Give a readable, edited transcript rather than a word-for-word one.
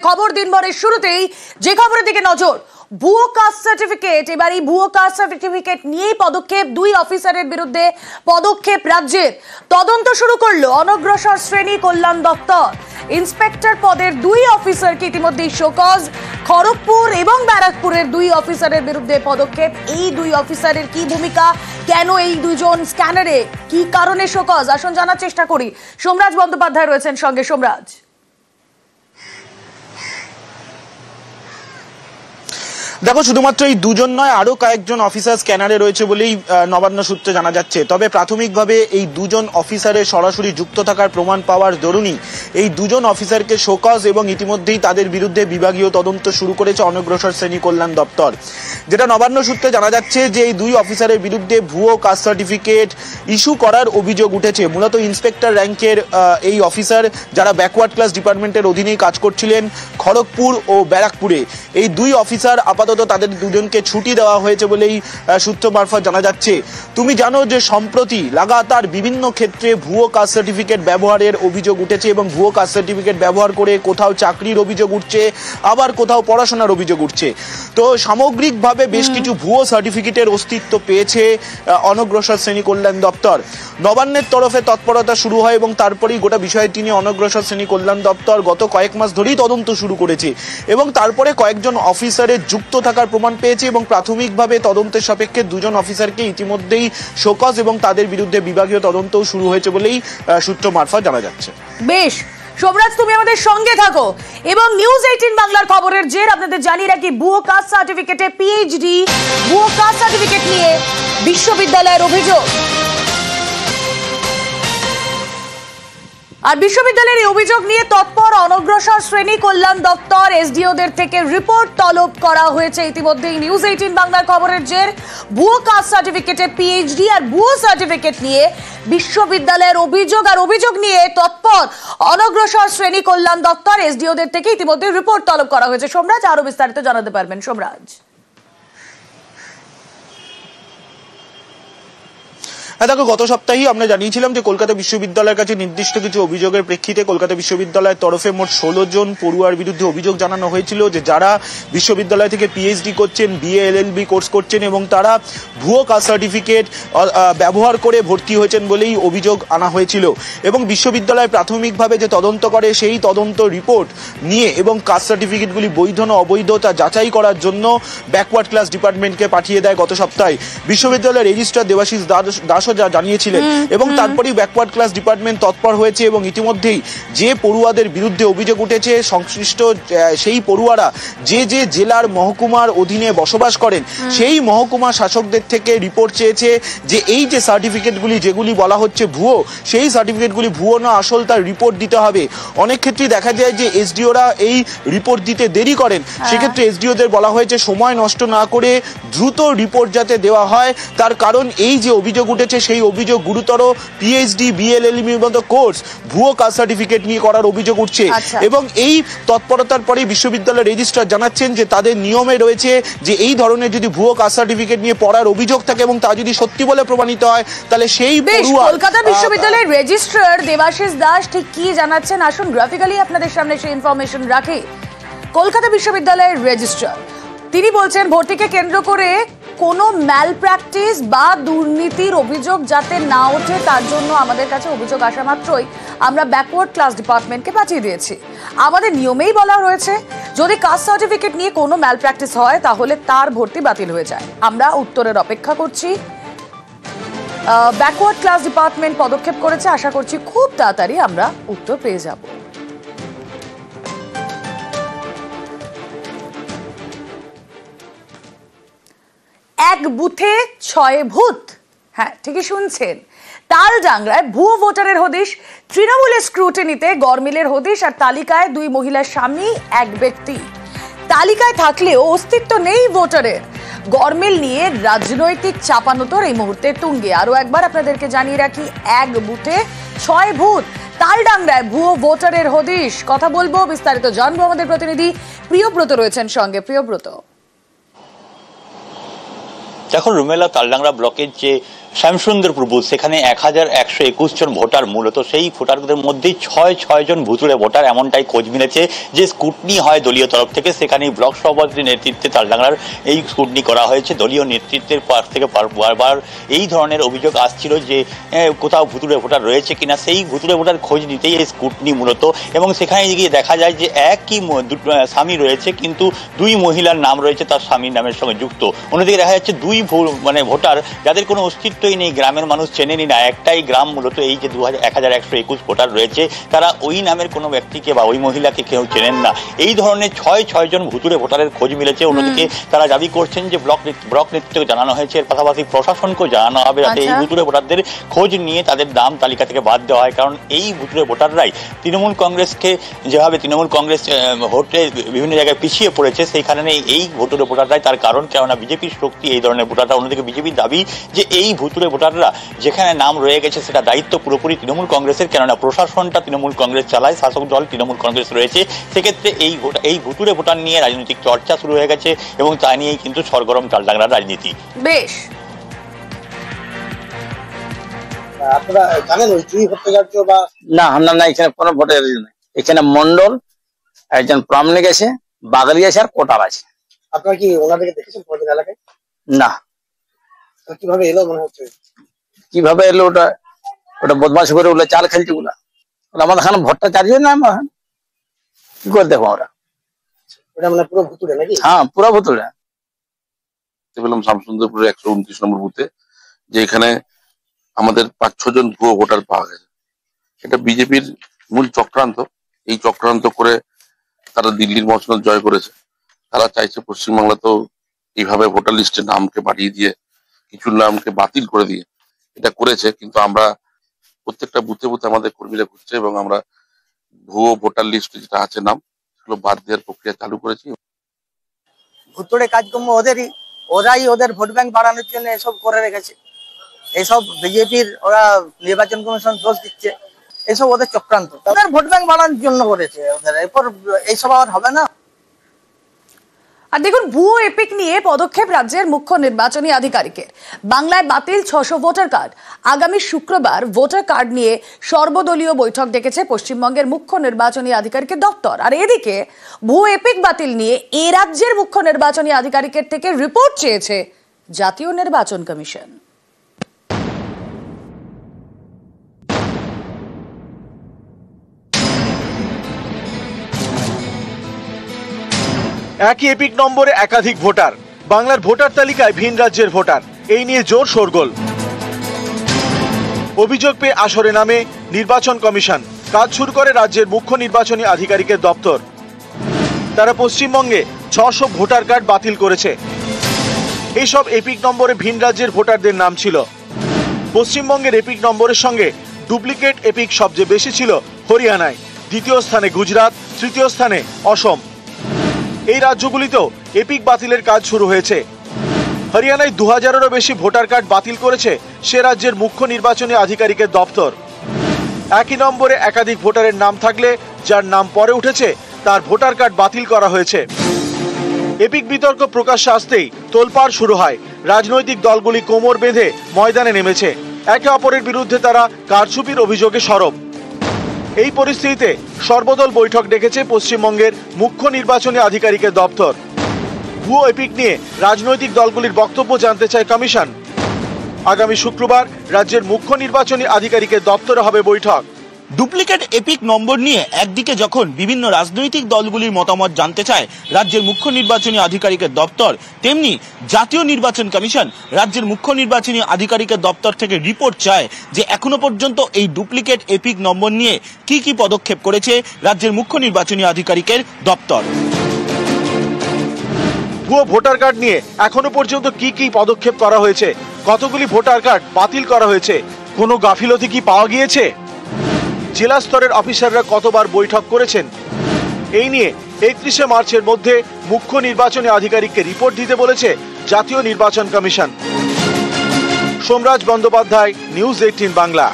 খবর দিনভরের শুরুতেই যে খবরের দিকে নজর, ভুয়ো কাস্ট সার্টিফিকেট। এবার এই ভুয়ো কাস্ট সার্টিফিকেট নিয়েই পদক্ষেপ, দুই অফিসারের বিরুদ্ধে পদক্ষেপ রাজ্যের। তদন্ত শুরু করলো অনগ্রসর শ্রেণী কল্যাণ দপ্তর। ইন্সপেক্টর পদের দুই অফিসারকে ইতিমধ্যেই শোকজ। খড়গপুর এবং ব্যারাকপুরের দুই অফিসারের বিরুদ্ধে পদক্ষেপ। এই দুই অফিসারের কি ভূমিকা, কেন এই দুইজন স্ক্যানারে, কি কারণে শোকজ, আসুন জানার চেষ্টা করি। সোমরাজ বন্দ্যোপাধ্যায় রয়েছেন সঙ্গে। সোমরাজ, দেখো, শুধুমাত্র এই দুজন নয়, আরো কয়েকজন অফিসার স্ক্যানারে রয়েছে বলেই নবান্ন সূত্রে জানা যাচ্ছে। তবে প্রাথমিকভাবে এই দুজন অফিসারের সরাসরি যুক্ত থাকার প্রমাণ পাওয়ার দরুনই এই দুজন অফিসারকে শোকজ এবং ইতিমধ্যেই তাদের বিরুদ্ধে বিভাগীয় তদন্ত শুরু করেছে অনগ্রসর শ্রেণী কল্যাণ দপ্তর। যেটা নবান্ন সূত্রে জানা যাচ্ছে যে এই দুই অফিসারের বিরুদ্ধে ভুয়ো কাস্ট সার্টিফিকেট ইস্যু করার অভিযোগ উঠেছে। মূলত ইন্সপেক্টর র্যাঙ্কের এই অফিসার, যারা ব্যাকওয়ার্ড ক্লাস ডিপার্টমেন্টের অধীনেই কাজ করছিলেন খড়গপুর ও ব্যারাকপুরে, এই দুই অফিসার আপাতত তাদের দুজনকে ছুটি দেওয়া হয়েছে বলেই সূত্র মারফত জানা যাচ্ছে। তুমি জানো যে সম্প্রতি লাগাতার বিভিন্ন ক্ষেত্রে ভুয়ো কাস্ট সার্টিফিকেট ব্যবহারের অভিযোগ উঠেছে এবং ভুয়ো কাস্ট সার্টিফিকেট ব্যবহার করে কোথাও চাকরির অভিযোগ উঠছে, আবার কোথাও পড়াশোনার অভিযোগ উঠছে। তো সামগ্রিকভাবে বেশ কিছু ভুয়ো সার্টিফিকেটের অস্তিত্ব পেয়েছে অনগ্রসর শ্রেণী কল্যাণ দপ্তর। নবান্নের তরফে তৎপরতা শুরু হয় এবং তারপরেই গোটা বিষয়টি নিয়ে অনগ্রসর শ্রেণী কল্যাণ দপ্তর গত কয়েক মাস ধরেই তদন্ত শুরু করেছে এবং তারপরে কয়েকজন অফিসারের যুক্ত থাকার প্রমাণ পেয়েছে এবং প্রাথমিকভাবে তদন্তের সাপেক্ষে দুজন অফিসারকে ইতিমধ্যেই শোকজ এবং তাদের বিরুদ্ধে বিভাগীয় তদন্তও শুরু হয়েছে বলেই সূত্র মারফত জানা যাচ্ছে। বেশ, সোমরাজ, তুমি আমাদের সঙ্গে থাকো এবং নিউজ 18 বাংলার খবরের জের আপনাদের জানিয়ে রাখি, ভুয়ো কাস্ট সার্টিফিকেটে পিএইচডি, ভুয়ো কাস্ট সার্টিফিকেট নিয়ে বিশ্ববিদ্যালয়ের অভিযোগ। আর বিশ্ববিদ্যালয়ের এই অভিযোগ নিয়ে তৎপর অনগ্রসর শ্রেণী কল্যাণ দপ্তর। এসডিওদের থেকে রিপোর্ট তলব করা হয়েছে ইতিমধ্যেই। নিউজ 18 বাংলার খবরের জের, ভুয়ো কাস্ট সার্টিফিকেটে পিএইচডি আর ভুয়ো সার্টিফিকেট নিয়ে বিশ্ববিদ্যালয়ের অভিযোগ, আর অভিযোগ নিয়ে তৎপর অনগ্রসর শ্রেণী কল্যাণ দপ্তর। এসডিওদের থেকে ইতিমধ্যে রিপোর্ট তলব করা হয়েছে। সোমরাজ, আরো বিস্তারিত জানাতে পারবেন। সোমরাজ, দেখো, গত সপ্তাহেই আমরা জানিয়েছিলাম যে কলকাতা বিশ্ববিদ্যালয়ের কাছে নির্দিষ্ট কিছু অভিযোগের প্রেক্ষিতে কলকাতা বিশ্ববিদ্যালয়ের তরফে মোট 16 জন পড়ুয়ার বিরুদ্ধে অভিযোগ জানানো হয়েছিল যে যারা বিশ্ববিদ্যালয় থেকে পিএইচডি করছেন, বিএ এলএলবি কোর্স করছেন এবং তারা ভুয়ো কাস্ট সার্টিফিকেট ব্যবহার করে ভর্তি হয়েছেন বলেই অভিযোগ আনা হয়েছিল। এবং বিশ্ববিদ্যালয় প্রাথমিকভাবে যে তদন্ত করে সেই তদন্ত রিপোর্ট নিয়ে এবং কাস্ট সার্টিফিকেটগুলি বৈধ না অবৈধ তা যাচাই করার জন্য ব্যাকওয়ার্ড ক্লাস ডিপার্টমেন্টকে পাঠিয়ে দেয় গত সপ্তাহে। বিশ্ববিদ্যালয়ের রেজিস্ট্রার দেবাশিস দাস যা জানিয়েছিলেন এবং তারপরেই ব্যাকওয়ার্ড ক্লাস ডিপার্টমেন্ট তৎপর হয়েছে এবং ইতিমধ্যেই যে পড়ুয়াদের বিরুদ্ধে অভিযোগ উঠেছে সংশ্লিষ্ট সেই পড়ুয়ারা যে যে জেলার মহকুমার অধীনে বসবাস করেন সেই মহকুমা শাসকদের থেকে রিপোর্ট চেয়েছে যে এই যে সার্টিফিকেটগুলি যেগুলি বলা হচ্ছে ভুয়ো, সেই সার্টিফিকেটগুলি ভুয়ো না আসল তার রিপোর্ট দিতে হবে। অনেক ক্ষেত্রেই দেখা যায় যে এসডিওরা এই রিপোর্ট দিতে দেরি করেন, সেক্ষেত্রে এসডিওদের বলা হয়েছে সময় নষ্ট না করে দ্রুত রিপোর্ট যাতে দেওয়া হয়। তার কারণ এই যে অভিযোগ উঠেছে সেই অভিযোগ গুরুতর। পিএইচডি, বিএলএলএম মতো কোর্স ভুয়ো কাস্ট সার্টিফিকেট নিয়ে করার অভিযোগ উঠছে এবং এই তৎপরতার পরে বিশ্ববিদ্যালয়ের রেজিস্ট্রার জানাচ্ছেন যে তাদের নিয়মে রয়েছে যে এই ধরনের যদি ভুয়ো কাস্ট সার্টিফিকেট নিয়ে পড়ার অভিযোগ থাকে এবং তা যদি সত্যি বলে প্রমাণিত হয় তাহলে সেই পড়ুয়া। কলকাতা বিশ্ববিদ্যালয়ের রেজিস্ট্রার দেবাশিস দাস ঠিক কি জানাচ্ছেন আসুন গ্রাফিক্যালি আপনাদের সামনে সেই ইনফরমেশন রাখি। কলকাতা বিশ্ববিদ্যালয়ের রেজিস্ট্রার তিনি বলছেন ভর্তিকে কেন্দ্র করে কোনো ম্যাল প্র্যাকটিস বা দুর্নীতির অভিযোগ যাতে না ওঠে তার জন্য আমাদের কাছে অভিযোগ আসা মাত্রই আমরা ব্যাকওয়ার্ড ক্লাস ডিপার্টমেন্টকে পাঠিয়ে দিয়েছি। আমাদের নিয়মেই বলা রয়েছে যদি কাস্ট সার্টিফিকেট নিয়ে কোনো ম্যাল প্র্যাকটিস হয় তাহলে তার ভর্তি বাতিল হয়ে যায়। আমরা উত্তরের অপেক্ষা করছি। ব্যাকওয়ার্ড ক্লাস ডিপার্টমেন্ট পদক্ষেপ করেছে, আশা করছি খুব তাড়াতাড়ি আমরা উত্তর পেয়ে যাব। এক বুথে 6 ভূত, হ্যাঁ ঠিকই শুনছেন। তালডাংরায় ভুয়ো ভোটারের হদিশ, তৃণমূলের স্ক্রুটিনিতে গরমিলের হদিশ আর তালিকায় 2 মহিলার স্বামী এক ব্যক্তি। তালিকায় থাকলেও অস্তিত্ব নেই ভোটারের। গরমিল নিয়ে রাজনৈতিক চাপানোতর এই মুহূর্তে তুঙ্গে। আরো একবার আপনাদেরকে জানিয়ে রাখি, এক বুথে 6 ভূত, তালডাংরায় ভুয়ো ভোটারের হদিশ। কথা বলবো, বিস্তারিত জানবো, আমাদের প্রতিনিধি প্রিয়ব্রত রয়েছেন সঙ্গে। প্রিয়ব্রত, দেখো রুমেলা, তালডাংরা ব্লকের যে শ্যামসুন্দরপুর বুথ, সেখানে 1121 জন ভোটার, মূলত সেই ভোটারদের মধ্যেই 6 জন ভুতুড়ে ভোটার, এমনটাই খোঁজ মিলেছে। যে স্কুটনি হয় দলীয় তরফ থেকে, সেখানে ব্লক সভাপতির নেতৃত্বে তালডাংরার এই স্কুটনি করা হয়েছে। দলীয় নেতৃত্বের পাশ থেকে বারবার এই ধরনের অভিযোগ আসছিল যে কোথাও ভুতুড়ে ভোটার রয়েছে কিনা। সেই ভুতুড়ে ভোটার খোঁজ নিতেই এই স্কুটনি মূলত, এবং সেখানে গিয়ে দেখা যায় যে একই স্বামী রয়েছে, কিন্তু দুই মহিলার নাম রয়েছে তার স্বামীর নামের সঙ্গে যুক্ত। অন্যদিকে দেখা যাচ্ছে দুই ভোটার যাদের কোনো অস্তিত্বই নেই, গ্রামের মানুষ চেনেনি না। একটাই গ্রাম মূলত, এই যে 1121 ভোটার রয়েছে, তারা ওই নামের কোনো ব্যক্তিকে বা ওই মহিলাকে কেউ চেনেন না। এই ধরনের 6 জন ভুতুড়ে ভোটারের খোঁজ মিলেছে। অন্যদিকে তারা দাবি করছেন যে ব্লক নেতৃত্বকে জানানো হয়েছে, এর পাশাপাশি প্রশাসনকেও জানানো হবে যাতে এই ভুতুড়ে ভোটারদের খোঁজ নিয়ে তাদের নাম তালিকা থেকে বাদ দেওয়া হয়। কারণ এই ভুতুড়ে ভোটাররাই তৃণমূল কংগ্রেসকে, যেভাবে তৃণমূল কংগ্রেস ভোটে বিভিন্ন জায়গায় পিছিয়ে পড়েছে, সেইখানে এই ভুতুড়ে ভোটাররাই তার কারণ। কেননা বিজেপির শক্তি এই ধরনের ভোটাররা। অন্যদিকে বিজেপির দাবি যে এই ভুতুড়ে ভোটাররা যেখানে নাম রয়ে গেছে সেটা দায়িত্ব পুরোপুরি তৃণমূল কংগ্রেসের, কেননা প্রশাসনটা তৃণমূল কংগ্রেস চালায়, শাসক দল তৃণমূল কংগ্রেস রয়েছে। সেক্ষেত্রে এই ভুতুড়ে ভোটার নিয়ে রাজনৈতিক চর্চা শুরু হয়ে গেছে, এবং তা নিয়েই কিন্তু সরগরম তালডাংরার রাজনীতি। বেশ, আপনারা জানেন ওই চুরি হত্যাকার্য বা না? আমরা না, এখানে কোনো ভোটার নেই। এখানে মন্ডল, একজন প্রামাণিক আছে, বাগালি আছে, আর কোটার আছে। আপনারা কি ওনাদেরকে দেখেছেন কোনদিন এলাকায়? না। কিভাবে এলো মনে হচ্ছে? কিভাবে এলো? ওটা বদমাশ করে ওগুলো চাল খেলছে। ওগুলা আমাদের এখানে ভোটটা চালিয়ে না, আমরা কি করে দেখবো আমরা? ওটা মানে পুরো ভুতুড়ে নাকি? হ্যাঁ, পুরো ভুতুড়ে। পেলাম শামসুন্দরপুরের 129 নম্বর বুথে, যে এখানে আমাদের 5-6 জন ভুয়ো ভোটার পাওয়া গেছে। এটা বিজেপির মূল চক্রান্ত। এই চক্রান্ত করে তারা দিল্লির মসনদ জয় করেছে। তারা চাইছে পশ্চিমবাংলাতেও এইভাবে ভোটার লিস্টে নামকে বাড়িয়ে দিয়ে, কিছু নামকে বাতিল করে দিয়ে এটা করেছে। কিন্তু আমরা প্রত্যেকটা বুথে বুথে আমাদের কর্মীরা ঘুরছে, এবং আমরা ভুয়ো ভোটার লিস্ট যেটা আছে নাম, সেগুলো বাদ দেওয়ার প্রক্রিয়া চালু করেছি। ভুতুড়ে কাজকর্ম ওদেরই, ওরাই ওদের ভোট ব্যাংক বাড়ানোর জন্য এসব করে রেখেছে। এসব বিজেপির, ওরা নির্বাচন কমিশন দোষ দিচ্ছে, এসব ওদের চক্রান্ত। ওদের ভোট ব্যাংক বাড়ানোর জন্য করেছে ওদের। এরপর এইসব আর হবে না। আর দেখুন, ভুয়ো এপিক নিয়ে পদক্ষেপ রাজ্যের মুখ্য নির্বাচনী আধিকারিকের। বাংলায় বাতিল 600 ভোটার কার্ড। আগামী শুক্রবার ভোটার কার্ড নিয়ে সর্বদলীয় বৈঠক ডেকেছে পশ্চিমবঙ্গের মুখ্য নির্বাচনী আধিকারিকের দপ্তর। আর এদিকে ভুয়ো এপিক বাতিল নিয়ে এ রাজ্যের মুখ্য নির্বাচনী আধিকারিকের থেকে রিপোর্ট চেয়েছে জাতীয় নির্বাচন কমিশন। একই এপিক নম্বরে একাধিক ভোটার, বাংলার ভোটার তালিকায় ভিন রাজ্যের ভোটার, এই নিয়ে জোর শোরগোল। অভিযোগ পেয়ে আসরে নামে নির্বাচন কমিশন। কাজ শুরু করে রাজ্যের মুখ্য নির্বাচনী আধিকারিকের দপ্তর। তারা পশ্চিমবঙ্গে 600 ভোটার কার্ড বাতিল করেছে। এইসব এপিক নম্বরে ভিন রাজ্যের ভোটারদের নাম ছিল। পশ্চিমবঙ্গের এপিক নম্বরের সঙ্গে ডুপ্লিকেট এপিক সবচেয়ে বেশি ছিল হরিয়ানায়, দ্বিতীয় স্থানে গুজরাট, তৃতীয় স্থানে অসম। এই রাজ্যগুলিতেও এপিক বাতিলের কাজ শুরু হয়েছে। হরিয়ানায় 2000-এরও বেশি ভোটার কার্ড বাতিল করেছে সে রাজ্যের মুখ্য নির্বাচনী আধিকারিকের দপ্তর। একই নম্বরে একাধিক ভোটারের নাম থাকলে যার নাম পরে উঠেছে তার ভোটার কার্ড বাতিল করা হয়েছে। এপিক বিতর্ক প্রকাশ্যে আসতেই তোলপাড় শুরু হয়। রাজনৈতিক দলগুলি কোমর বেঁধে ময়দানে নেমেছে। একে অপরের বিরুদ্ধে তারা কারচুপির অভিযোগে সরব। এই পরিস্থিতিতে সর্বদল বৈঠক ডেকেছে পশ্চিমবঙ্গের মুখ্য নির্বাচনী আধিকারিকের দপ্তর। ভুয়ো এপিক নিয়ে রাজনৈতিক দলগুলির বক্তব্য জানতে চায় কমিশন। আগামী শুক্রবার রাজ্যের মুখ্য নির্বাচনী আধিকারিকের দপ্তরে হবে বৈঠক। ডুপ্লিকেট এপিক নম্বর নিয়ে একদিকে যখন বিভিন্ন রাজনৈতিক দলগুলির মতামত জানতে চায় রাজ্যের মুখ্য নির্বাচনী আধিকারিকের দপ্তর, তেমনি জাতীয় নির্বাচন কমিশন রাজ্যের মুখ্য নির্বাচনী আধিকারিকের দপ্তর থেকে রিপোর্ট চায় যে এখনো পর্যন্ত এই ডুপ্লিকেট এপিক নম্বর নিয়ে কি কি পদক্ষেপ করেছে রাজ্যের মুখ্য নির্বাচনী আধিকারিকের দপ্তর। ভুয়ো ভোটার কার্ড নিয়ে এখনো পর্যন্ত কি কি পদক্ষেপ করা হয়েছে, কতগুলি ভোটার কার্ড বাতিল করা হয়েছে, কোনো গাফিলতি কি পাওয়া গিয়েছে, জেলা স্তরের অফিসাররা কতবার বৈঠক করেছেন, এই নিয়ে 31শে মার্চের মধ্যে মুখ্য নির্বাচনী আধিকারিককে রিপোর্ট দিতে বলেছে জাতীয় নির্বাচন কমিশন। সোমরাজ বন্দ্যোপাধ্যায়, নিউজ 18 বাংলা।